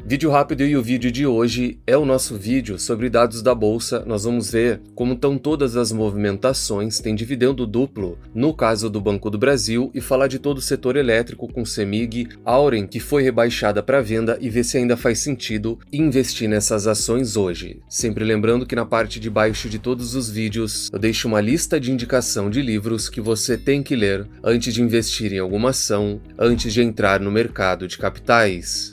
Vídeo rápido, e o vídeo de hoje é o nosso vídeo sobre dados da Bolsa. Nós vamos ver como estão todas as movimentações, tem dividendo duplo no caso do Banco do Brasil e falar de todo o setor elétrico com CEMIG, Auren, que foi rebaixada para venda, e ver se ainda faz sentido investir nessas ações hoje. Sempre lembrando que na parte de baixo de todos os vídeos eu deixo uma lista de indicação de livros que você tem que ler antes de investir em alguma ação, antes de entrar no mercado de capitais.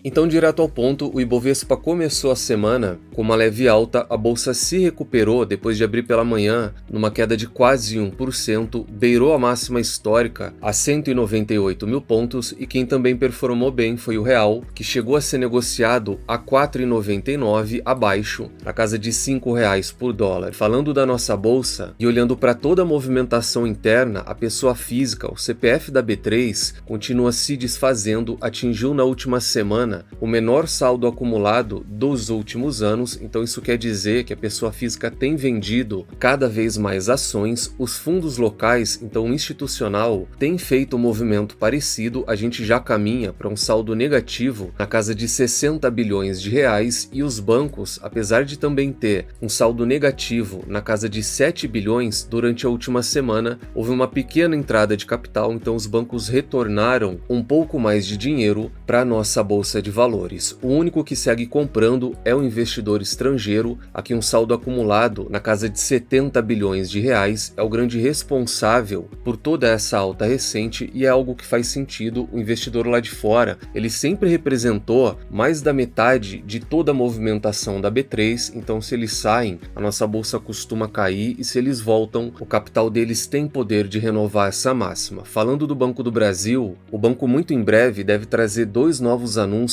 Então, direto ao ponto, o Ibovespa começou a semana com uma leve alta, a bolsa se recuperou depois de abrir pela manhã numa queda de quase 1%, beirou a máxima histórica a 198 mil pontos, e quem também performou bem foi o real, que chegou a ser negociado a R$ 4,99 abaixo, na casa de R$ 5 por dólar. Falando da nossa bolsa e olhando para toda a movimentação interna, a pessoa física, o CPF da B3, continua se desfazendo, atingiu na última semana o menor saldo acumulado dos últimos anos, então isso quer dizer que a pessoa física tem vendido cada vez mais ações. Os fundos locais, então o institucional, tem feito um movimento parecido, a gente já caminha para um saldo negativo na casa de 60 bilhões de reais, e os bancos, apesar de também ter um saldo negativo na casa de 7 bilhões, durante a última semana houve uma pequena entrada de capital, então os bancos retornaram um pouco mais de dinheiro para a nossa bolsa de valores. O único que segue comprando é o investidor estrangeiro, aqui um saldo acumulado na casa de 70 bilhões de reais, é o grande responsável por toda essa alta recente, e é algo que faz sentido. O investidor lá de fora, ele sempre representou mais da metade de toda a movimentação da B3, então se eles saem, a nossa bolsa costuma cair, e se eles voltam, o capital deles tem poder de renovar essa máxima. Falando do Banco do Brasil, o banco muito em breve deve trazer 2 novos anúncios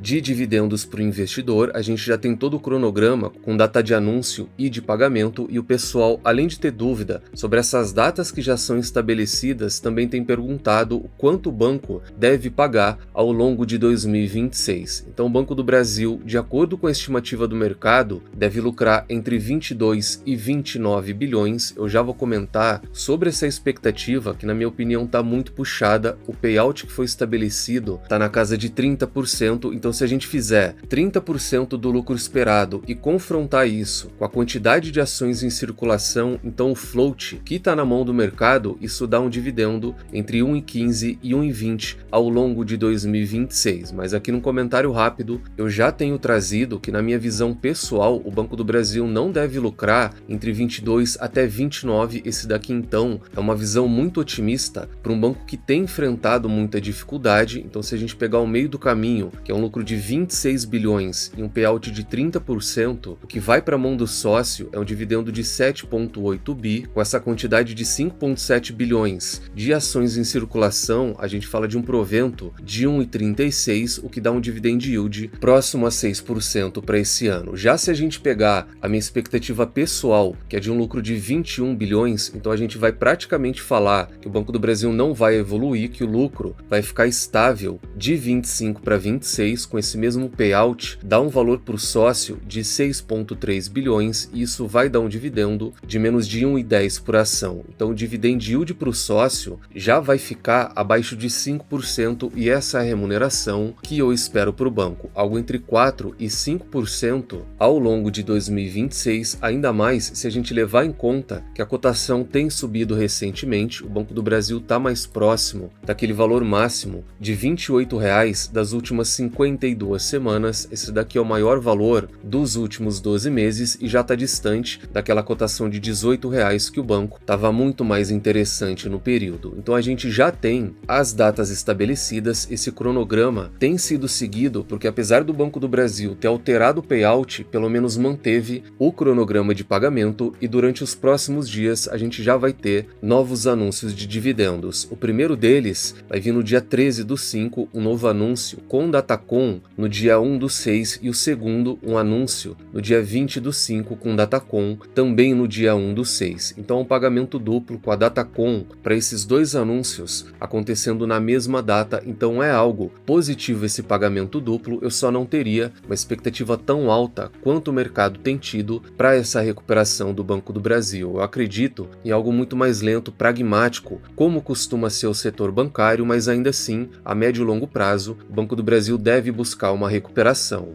de dividendos para o investidor. A gente já tem todo o cronograma com data de anúncio e de pagamento, e o pessoal, além de ter dúvida sobre essas datas que já são estabelecidas, também tem perguntado quanto o banco deve pagar ao longo de 2026. Então o Banco do Brasil, de acordo com a estimativa do mercado, deve lucrar entre 22 e 29 bilhões. Eu já vou comentar sobre essa expectativa, que na minha opinião está muito puxada. O payout que foi estabelecido está na casa de 30%, então se a gente fizer 30% do lucro esperado e confrontar isso com a quantidade de ações em circulação, então o float que está na mão do mercado, isso dá um dividendo entre 1,15 e 1,20 ao longo de 2026. Mas aqui num comentário rápido, eu já tenho trazido que, na minha visão pessoal, o Banco do Brasil não deve lucrar entre 22 até 29. Esse daqui então é uma visão muito otimista para um banco que tem enfrentado muita dificuldade. Então se a gente pegar o meio do caminho, que é um lucro de 26 bilhões e um payout de 30%, o que vai para a mão do sócio é um dividendo de 7,8 bi, com essa quantidade de 5,7 bilhões de ações em circulação, a gente fala de um provento de 1,36, o que dá um dividend yield próximo a 6% para esse ano. Já se a gente pegar a minha expectativa pessoal, que é de um lucro de 21 bilhões, então a gente vai praticamente falar que o Banco do Brasil não vai evoluir, que o lucro vai ficar estável de 25 para 26, com esse mesmo payout, dá um valor para o sócio de 6,3 bilhões, e isso vai dar um dividendo de menos de 1,10 por ação. Então o dividend yield para o sócio já vai ficar abaixo de 5%, e essa é a remuneração que eu espero para o banco, algo entre 4% e 5% ao longo de 2026, ainda mais se a gente levar em conta que a cotação tem subido recentemente. O Banco do Brasil está mais próximo daquele valor máximo de R$ 28 das últimas 52 semanas. Esse daqui é o maior valor dos últimos 12 meses e já está distante daquela cotação de R$ 18 que o banco estava muito mais interessante no período. Então a gente já tem as datas estabelecidas, esse cronograma tem sido seguido, porque apesar do Banco do Brasil ter alterado o payout, pelo menos manteve o cronograma de pagamento, e durante os próximos dias a gente já vai ter novos anúncios de dividendos. O primeiro deles vai vir no dia 13/5, um novo anúncio com um Datacom no dia 1/6 e o segundo, um anúncio, no dia 20/5 com Datacom, também no dia 1/6. Então, um pagamento duplo com a Datacom para esses dois anúncios acontecendo na mesma data. Então, é algo positivo esse pagamento duplo. Eu só não teria uma expectativa tão alta quanto o mercado tem tido para essa recuperação do Banco do Brasil. Eu acredito em algo muito mais lento, pragmático, como costuma ser o setor bancário, mas ainda assim, a médio e longo prazo, o Banco do Brasil deve buscar uma recuperação.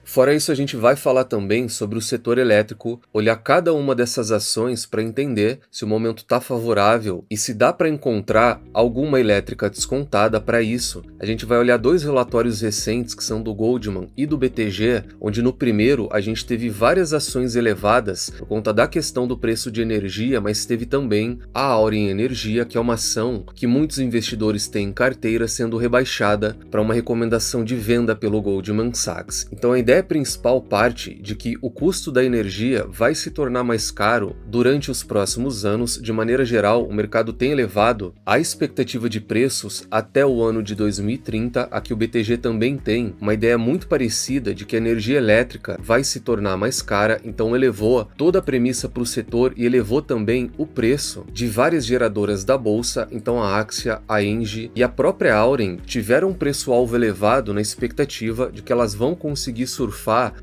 Fora isso, a gente vai falar também sobre o setor elétrico, olhar cada uma dessas ações para entender se o momento está favorável e se dá para encontrar alguma elétrica descontada para isso. A gente vai olhar dois relatórios recentes que são do Goldman e do BTG, onde no primeiro a gente teve várias ações elevadas por conta da questão do preço de energia, mas teve também a Auren Energia, que é uma ação que muitos investidores têm em carteira, sendo rebaixada para uma recomendação de venda pelo Goldman Sachs. Então a ideia principal parte de que o custo da energia vai se tornar mais caro durante os próximos anos. De maneira geral, o mercado tem elevado a expectativa de preços até o ano de 2030. Aqui o BTG também tem uma ideia muito parecida de que a energia elétrica vai se tornar mais cara, então elevou toda a premissa para o setor e elevou também o preço de várias geradoras da bolsa. Então a Axia, a Engie e a própria Auren tiveram um preço-alvo elevado na expectativa de que elas vão conseguir surfar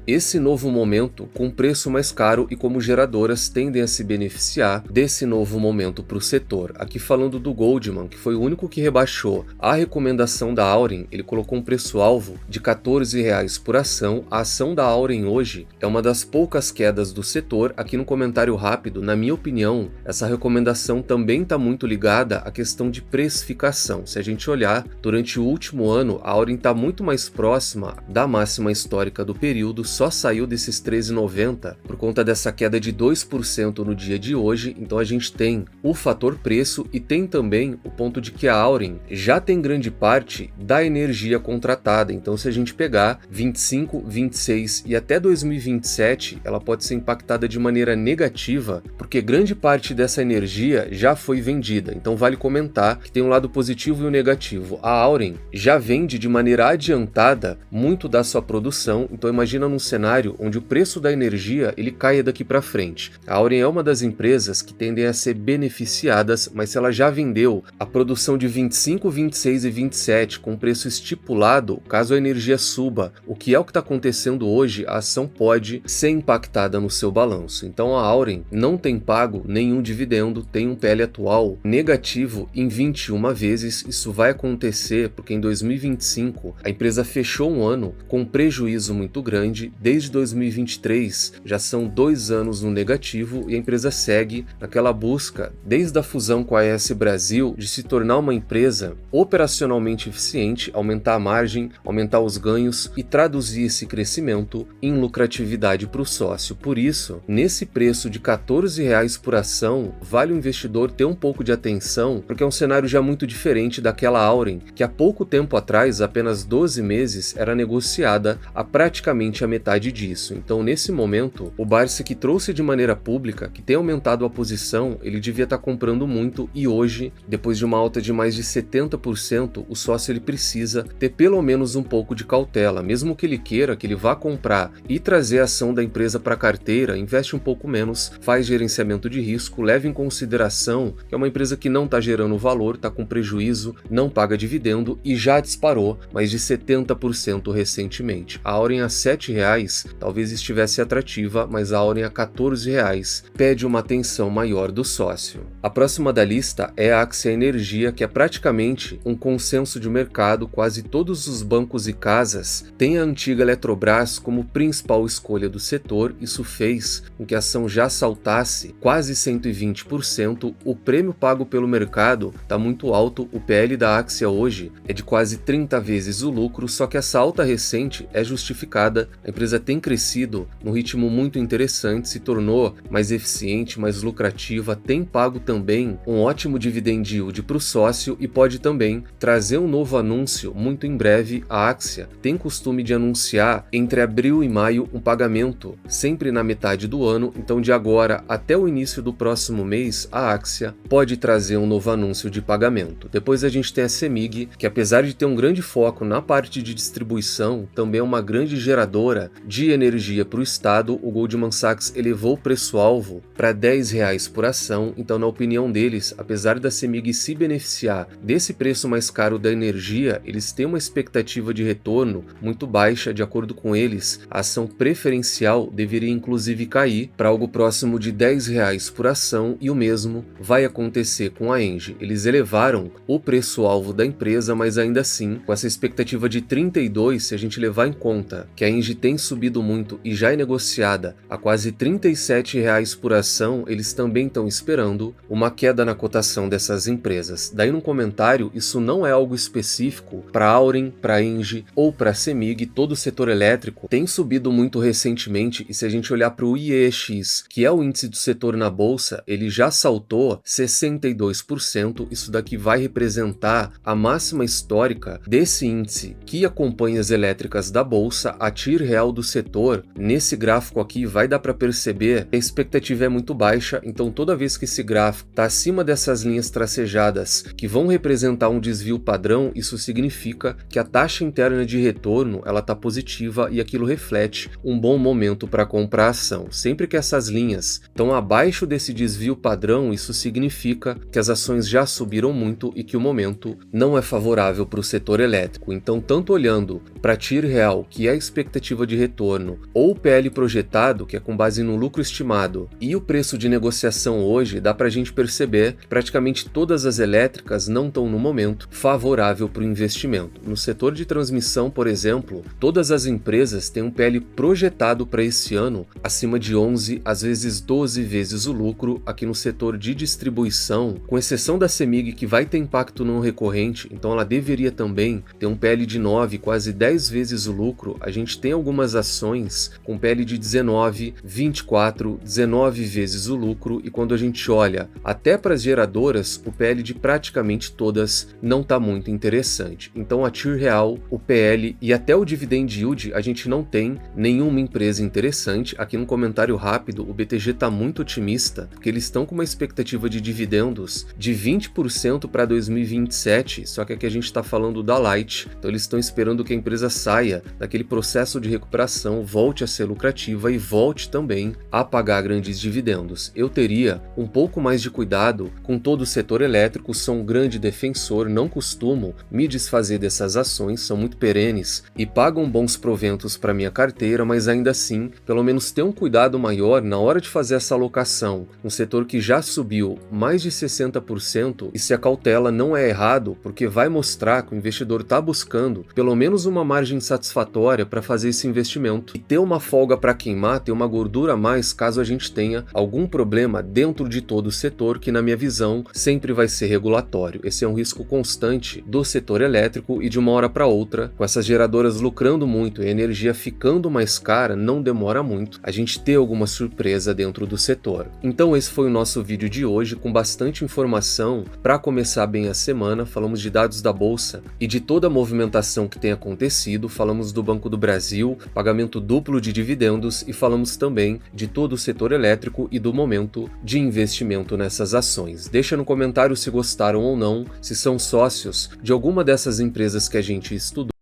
esse novo momento com preço mais caro e como geradoras tendem a se beneficiar desse novo momento para o setor. Aqui falando do Goldman, que foi o único que rebaixou a recomendação da Auren, ele colocou um preço-alvo de R$14 por ação. A ação da Auren hoje é uma das poucas quedas do setor. Aqui no comentário rápido, na minha opinião, essa recomendação também está muito ligada à questão de precificação. Se a gente olhar, durante o último ano, a Auren está muito mais próxima da máxima histórica do período, só saiu desses 13,90 por conta dessa queda de 2% no dia de hoje. Então a gente tem o fator preço e tem também o ponto de que a Auren já tem grande parte da energia contratada. Então se a gente pegar 25, 26 e até 2027, ela pode ser impactada de maneira negativa, porque grande parte dessa energia já foi vendida. Então vale comentar que tem um lado positivo e um negativo. A Auren já vende de maneira adiantada muito da sua produção. Então imagina num cenário onde o preço da energia ele caia daqui para frente. A Auren é uma das empresas que tendem a ser beneficiadas, mas se ela já vendeu a produção de 25, 26 e 27 com preço estipulado, caso a energia suba, o que é o que está acontecendo hoje, a ação pode ser impactada no seu balanço. Então a Auren não tem pago nenhum dividendo, tem um PL atual negativo em 21 vezes. Isso vai acontecer porque em 2025 a empresa fechou um ano com prejuízo muito grande. Desde 2023 já são 2 anos no negativo e a empresa segue naquela busca, desde a fusão com a AES Brasil, de se tornar uma empresa operacionalmente eficiente, aumentar a margem, aumentar os ganhos e traduzir esse crescimento em lucratividade para o sócio. Por isso, nesse preço de R$14 por ação, vale o investidor ter um pouco de atenção, porque é um cenário já muito diferente daquela Auren, que há pouco tempo atrás, apenas 12 meses, era negociada a praticamente a metade disso. Então, nesse momento, o Barsi, que trouxe de maneira pública, que tem aumentado a posição, ele devia estar comprando muito e hoje, depois de uma alta de mais de 70%, o sócio ele precisa ter pelo menos um pouco de cautela. Mesmo que ele queira, que ele vá comprar e trazer a ação da empresa para a carteira, investe um pouco menos, faz gerenciamento de risco, leve em consideração que é uma empresa que não está gerando valor, está com prejuízo, não paga dividendo e já disparou mais de 70% recentemente. A Auren a R$7 talvez estivesse atrativa, mas a Auren a R$14 pede uma atenção maior do sócio. A próxima da lista é a Axia Energia, que é praticamente um consenso de mercado. Quase todos os bancos e casas têm a antiga Eletrobras como principal escolha do setor. Isso fez com que a ação já saltasse quase 120%. O prêmio pago pelo mercado está muito alto. O PL da Axia hoje é de quase 30 vezes o lucro, só que essa alta recente é justificada diversificada, a empresa tem crescido num ritmo muito interessante, se tornou mais eficiente, mais lucrativa, tem pago também um ótimo dividend yield para o sócio e pode também trazer um novo anúncio muito em breve. A Axia tem costume de anunciar entre abril e maio um pagamento, sempre na metade do ano, então de agora até o início do próximo mês, a Axia pode trazer um novo anúncio de pagamento. Depois a gente tem a CEMIG, que apesar de ter um grande foco na parte de distribuição, também é uma grande geradora de energia para o estado. O Goldman Sachs elevou o preço-alvo para R$10 por ação, então na opinião deles, apesar da CEMIG se beneficiar desse preço mais caro da energia, eles têm uma expectativa de retorno muito baixa. De acordo com eles, a ação preferencial deveria inclusive cair para algo próximo de R$10 por ação, e o mesmo vai acontecer com a Engie. Eles elevaram o preço-alvo da empresa, mas ainda assim, com essa expectativa de 32, se a gente levar em conta que a Engie tem subido muito e já é negociada a quase R$37 por ação, eles também estão esperando uma queda na cotação dessas empresas. Daí num comentário, isso não é algo específico para a Auren, para a Engie ou para a CEMIG. Todo o setor elétrico tem subido muito recentemente, e se a gente olhar para o IEX, que é o índice do setor na bolsa, ele já saltou 62%. Isso daqui vai representar a máxima histórica desse índice que acompanha as elétricas da bolsa. A TIR real do setor, nesse gráfico aqui, vai dar para perceber que a expectativa é muito baixa, então toda vez que esse gráfico está acima dessas linhas tracejadas que vão representar um desvio padrão, isso significa que a taxa interna de retorno ela está positiva e aquilo reflete um bom momento para comprar a ação. Sempre que essas linhas estão abaixo desse desvio padrão, isso significa que as ações já subiram muito e que o momento não é favorável para o setor elétrico. Então, tanto olhando para a TIR real, que é a expectativa de retorno, ou o PL projetado, que é com base no lucro estimado, e o preço de negociação hoje, dá para a gente perceber que praticamente todas as elétricas não estão no momento favorável para o investimento. No setor de transmissão, por exemplo, todas as empresas têm um PL projetado para esse ano acima de 11, às vezes 12 vezes o lucro. Aqui no setor de distribuição, com exceção da CEMIG, que vai ter impacto não recorrente, então ela deveria também ter um PL de 9, quase 10 vezes o lucro. A gente tem algumas ações com PL de 19, 24, 19 vezes o lucro, e quando a gente olha até para as geradoras, o PL de praticamente todas não está muito interessante. Então a TIR real, o PL e até o dividend yield, a gente não tem nenhuma empresa interessante. Aqui no comentário rápido, o BTG está muito otimista, porque eles estão com uma expectativa de dividendos de 20% para 2027, só que aqui a gente está falando da Light, então eles estão esperando que a empresa saia daquele processo de recuperação, volte a ser lucrativa e volte também a pagar grandes dividendos. Eu teria um pouco mais de cuidado com todo o setor elétrico, sou um grande defensor, não costumo me desfazer dessas ações, são muito perenes e pagam bons proventos para minha carteira, mas ainda assim, pelo menos ter um cuidado maior na hora de fazer essa alocação. Um setor que já subiu mais de 60%, e se a cautela não é errado, porque vai mostrar que o investidor está buscando pelo menos uma margem satisfatória para fazer esse investimento e ter uma folga para queimar, ter uma gordura a mais caso a gente tenha algum problema dentro de todo o setor, que na minha visão sempre vai ser regulatório. Esse é um risco constante do setor elétrico, e de uma hora para outra, com essas geradoras lucrando muito e a energia ficando mais cara, não demora muito a gente ter alguma surpresa dentro do setor. Então esse foi o nosso vídeo de hoje, com bastante informação para começar bem a semana. Falamos de dados da bolsa e de toda a movimentação que tem acontecido, falamos do Banco do Brasil, pagamento duplo de dividendos, e falamos também de todo o setor elétrico e do momento de investimento nessas ações. Deixa no comentário se gostaram ou não, se são sócios de alguma dessas empresas que a gente estudou.